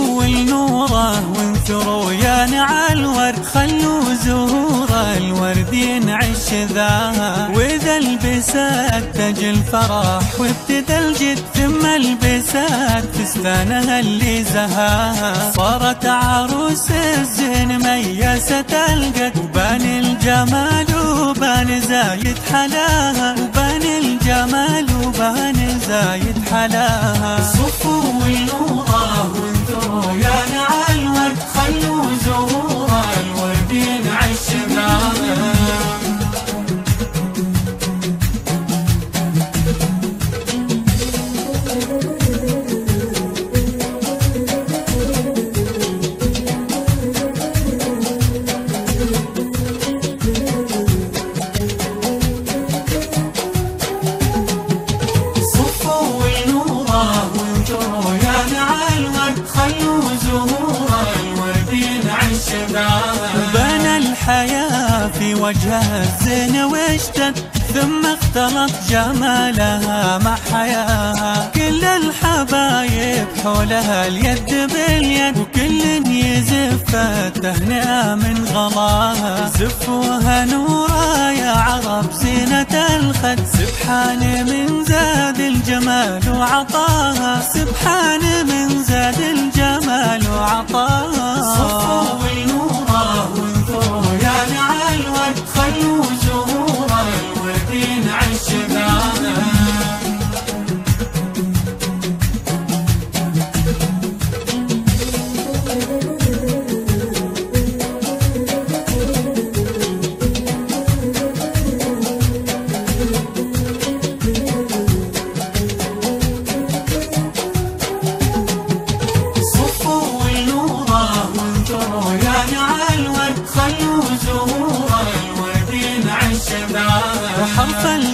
صفوا النوره وانثروا يا نعى الورد، خلوا زهور الورد ينعش ذاها، وإذا البسات تجي الفرح وابتدى الجد، ثم البسات فستانها اللي زهاها، صارت عروس الزين ميسة القد، وبان الجمال وبان زايد حلاها، وبان الجمال وبان زايد حلاها. صفوا النوره وانثروا يا نعى الورد، خلوا زهور الورد ينعش ذاها. بان الحياة في وجهها الزين واشتد، ثم اختلط جمالها مع حياها، كل الحبايب حولها اليد باليد، وكل يزف التهنئة من غلاها. زفوها نورا يا عرب زينة الخد، سبحان من زاد الجمال وعطاها، سبحان من زاد الجمال وعطاها. صفوا النوره وانثروا يا نعى الورد، خلوا زهور الورد ينعش ذاها. خلوا زهور الورد ينعش ذاها.